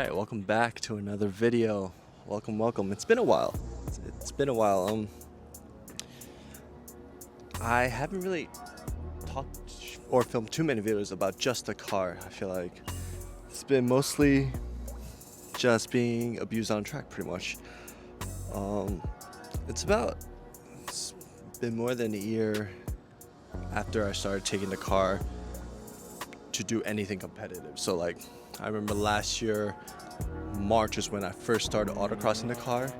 Alright, welcome back to another video. Welcome. It's been a while. I haven't really talked or filmed too many videos about just the car. I feel like it's been mostly just being abused on track, pretty much. It's been more than a year after I started taking the car to do anything competitive. So like, I remember last year, March is when I first started autocrossing the car,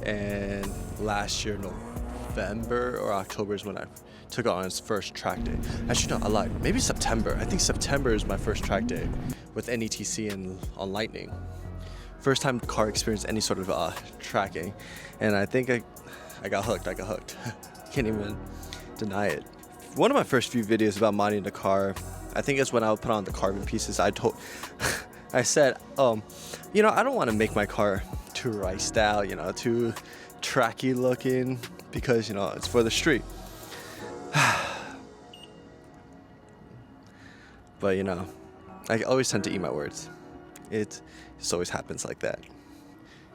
and last year November or October is when I took it on its first track day. Actually, no, I lied. Maybe September. I think September is my first track day with NETC and on Lightning. First time the car experienced any sort of tracking, and I think I got hooked. Can't even deny it. One of my first few videos about modding the car, I think it's when I would put on the carbon pieces. I said, I don't want to make my car too race style, too tracky looking, because it's for the street. But I always tend to eat my words. It just always happens like that.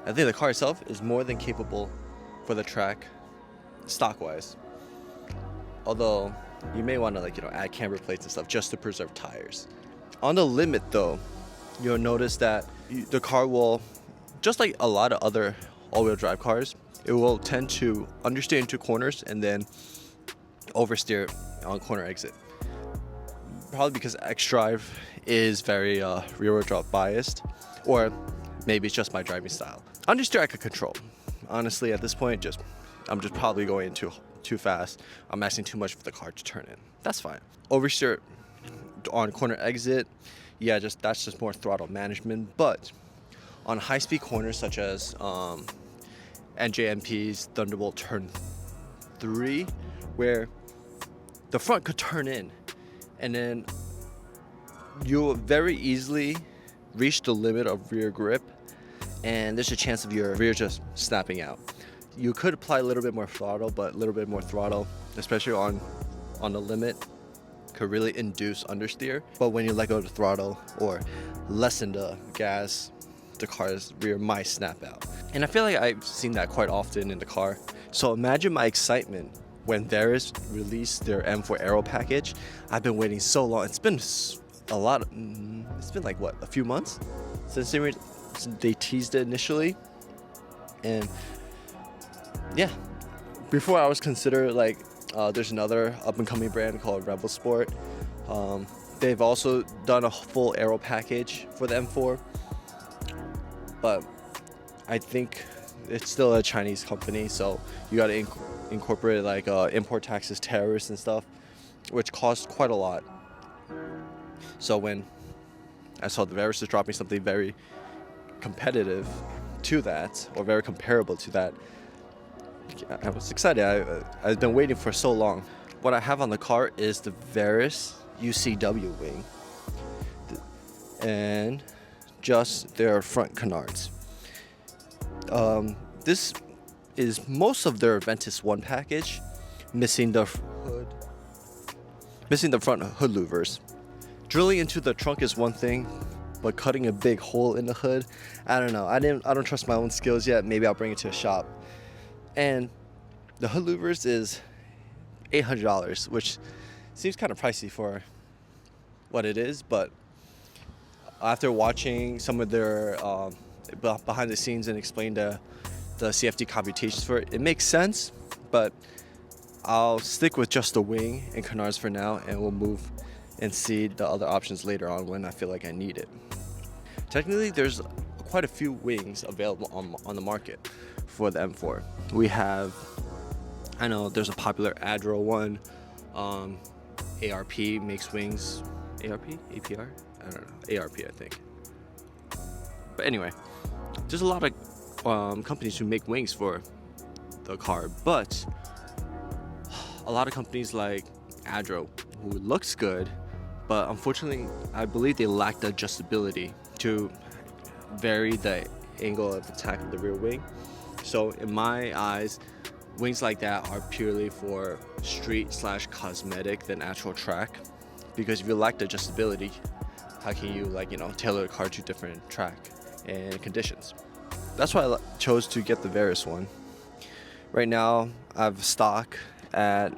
I think the car itself is more than capable for the track, stock wise. Although you may want to add camber plates and stuff just to preserve tires. On the limit though, you'll notice that the car will, just like a lot of other all-wheel drive cars, it will tend to understeer into corners and then oversteer on corner exit. Probably because X-Drive is very rear-wheel drive biased, or maybe it's just my driving style. Understeer I could control. Honestly, at this point, I'm just probably going too fast. I'm asking too much for the car to turn in. That's fine. Oversteer on corner exit, yeah, that's just more throttle management. But on high-speed corners such as NJMP's Thunderbolt Turn 3, where the front could turn in, and then you'll very easily reach the limit of rear grip, and there's a chance of your rear just snapping out. You could apply a little bit more throttle, but a little bit more throttle, especially on the limit, could really induce understeer. But when you let go of the throttle or lessen the gas, the car's rear might snap out. And I feel like I've seen that quite often in the car. So imagine my excitement when Verus released their M4 aero package. I've been waiting so long. It's been like what, a few months since they teased it initially. And yeah, before I was considered there's another up-and-coming brand called Rebel Sport. They've also done a full aero package for the M4, but I think it's still a Chinese company, so you got to incorporate import taxes, tariffs, and stuff, which cost quite a lot. So when I saw the Verus is dropping something very competitive to that, or very comparable to that, I was excited. I've been waiting for so long. What I have on the car is the Verus UCW wing and just their front canards. This is most of their Ventus 1 package, missing the front hood louvers. Drilling into the trunk is one thing, but cutting a big hole in the hood, I don't know. I don't trust my own skills yet. Maybe I'll bring it to a shop. And the hood louvers is $800, which seems kind of pricey for what it is. But after watching some of their behind the scenes and explain the CFD computations for it, it makes sense. But I'll stick with just the wing and canards for now, and we'll move and see the other options later on when I feel like I need it. Technically, there's quite a few wings available on the market for the M4. We have, I know there's a popular aero one. ARP makes wings. ARP? APR? I don't know. ARP, I think. But anyway, there's a lot of companies who make wings for the car, but a lot of companies like aero, who looks good, but unfortunately, I believe they lack the adjustability to vary the angle of attack of the rear wing. So in my eyes, wings like that are purely for street/cosmetic than actual track, because if you lack the adjustability, how can you tailor the car to different track and conditions. That's why I chose to get the Verus one. Right now I have stock at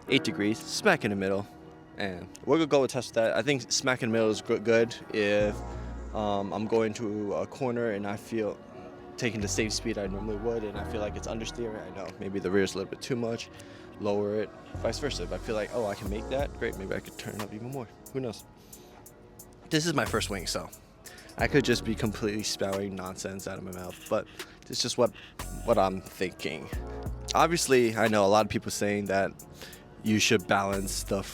8 degrees, smack in the middle, and we're gonna go and test that. I think smack in the middle is good if I'm going to a corner and I feel taking the same speed I normally would, and I feel like it's understeering. I know maybe the rear is a little bit too much, lower it, vice versa. If I feel like, oh, I can make that, great, maybe I could turn it up even more. Who knows? This is my first wing, so I could just be completely spouting nonsense out of my mouth, but it's just what I'm thinking. Obviously, I know a lot of people saying that you should balance the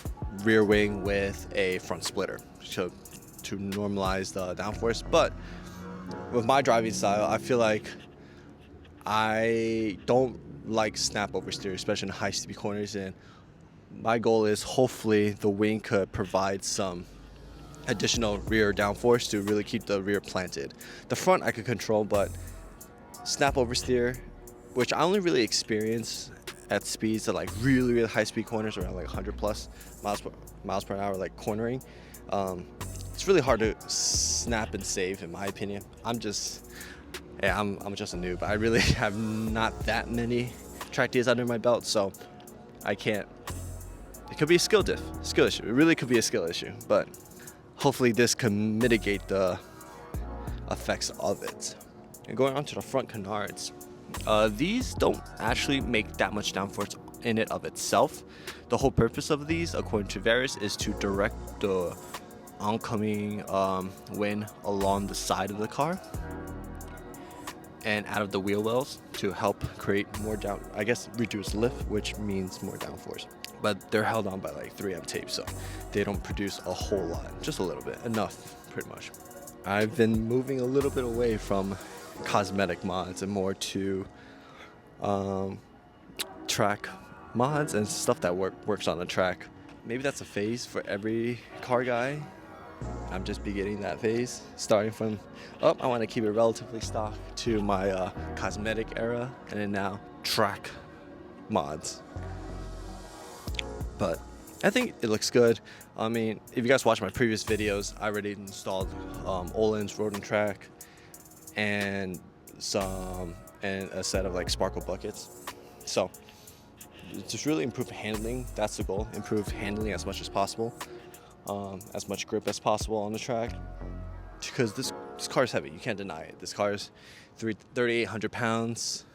rear wing with a front splitter to normalize the downforce, but with my driving style, I feel like I don't like snap oversteer, especially in high speed corners, and my goal is hopefully the wing could provide some additional rear downforce to really keep the rear planted. The front I could control, but snap oversteer, which I only really experience at speeds of like really high speed corners around like 100 plus miles per hour, like cornering, it's really hard to snap and save, in my opinion. I'm just a noob. I really have not that many track days under my belt, so I can't. It could be a skill issue. It really could be a skill issue, but hopefully this can mitigate the effects of it. And going on to the front canards, these don't actually make that much downforce in it of itself. The whole purpose of these, according to Verus, is to direct the oncoming wind along the side of the car and out of the wheel wells to help create more reduce lift, which means more downforce. But they're held on by like 3M tape, so they don't produce a whole lot, just a little bit, enough pretty much. I've been moving a little bit away from cosmetic mods and more to track mods and stuff that works on the track. Maybe that's a phase for every car guy. I'm just beginning that phase, starting from, I want to keep it relatively stock, to my cosmetic era, and then now track mods. But I think it looks good. I mean, if you guys watch my previous videos, I already installed Olin's Road and Track and a set of like sparkle buckets. So just really improve handling. That's the goal. Improve handling as much as possible, as much grip as possible on the track. Because this car is heavy. You can't deny it. This car is 3,800 pounds.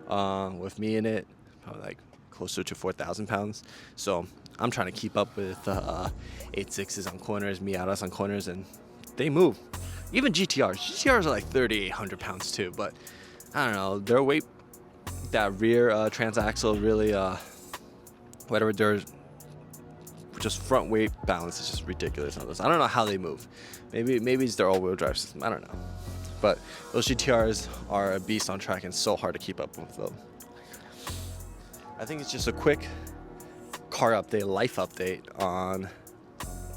With me in it, probably like closer to 4,000 pounds. So I'm trying to keep up with 8.6s on corners, Miatas on corners, and they move. Even GTRs are like 3,800 pounds too, but I don't know, their weight, that rear transaxle really, whatever their just front weight balance is just ridiculous on those. I don't know how they move. Maybe it's their all-wheel drive system, I don't know. But those GTRs are a beast on track and so hard to keep up with them. I think it's just a quick car update, life update on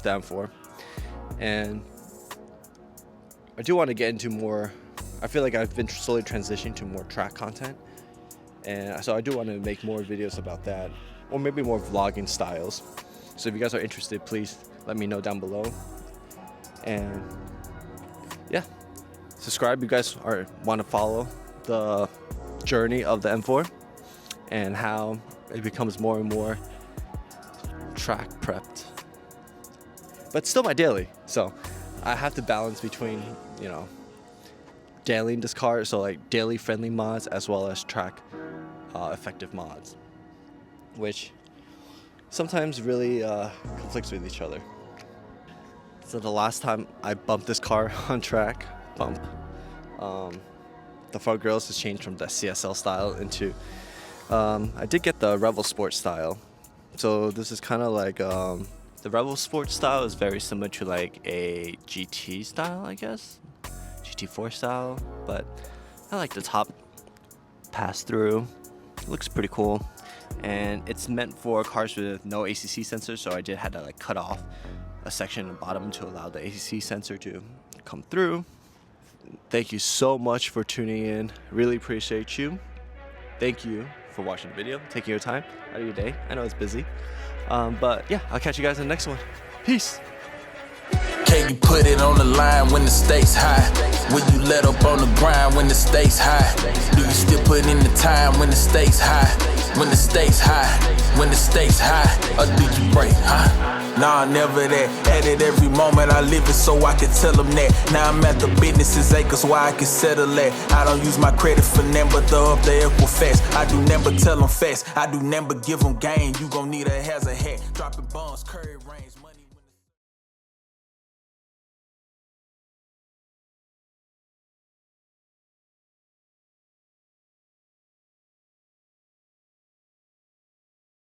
the M4. And I do want to get into more, I feel like I've been slowly transitioning to more track content. And so I do want to make more videos about that, or maybe more vlogging styles. So if you guys are interested, please let me know down below. And yeah, subscribe if you guys want to follow the journey of the M4 and how it becomes more and more track prepped. But still my daily, so I have to balance between, you know, dailying this car, so like daily friendly mods as well as track effective mods, which sometimes really conflicts with each other. So the last time I bumped this car on track, the front grills has changed from the CSL style into, I did get the Revel Sport style. So this is kind of like, the Revel Sport style is very similar to like a GT style, I guess. GT4 style, but I like the top pass through. It looks pretty cool. And it's meant for cars with no ACC sensor, so I did have to like cut off a section at the bottom to allow the ACC sensor to come through. Thank you so much for tuning in. Really appreciate you. Thank you for watching the video, taking your time out of your day. I know it's busy. But yeah, I'll catch you guys in the next one. Peace. Can you put it on the line when the stakes high? Will you let up on the grind when the stakes high? Do you still put in the time when the stakes high? When the stakes high, when the stakes high, or do you break, huh? Nah, never that. At it every moment I live it so I can tell them that. Now I'm at the business's acres where I can settle at. I don't use my credit for them but the up the Equifax. I do never tell them facts, I do never give them game. You gon' need a hazard hat. Dropping bombs, curry range, money.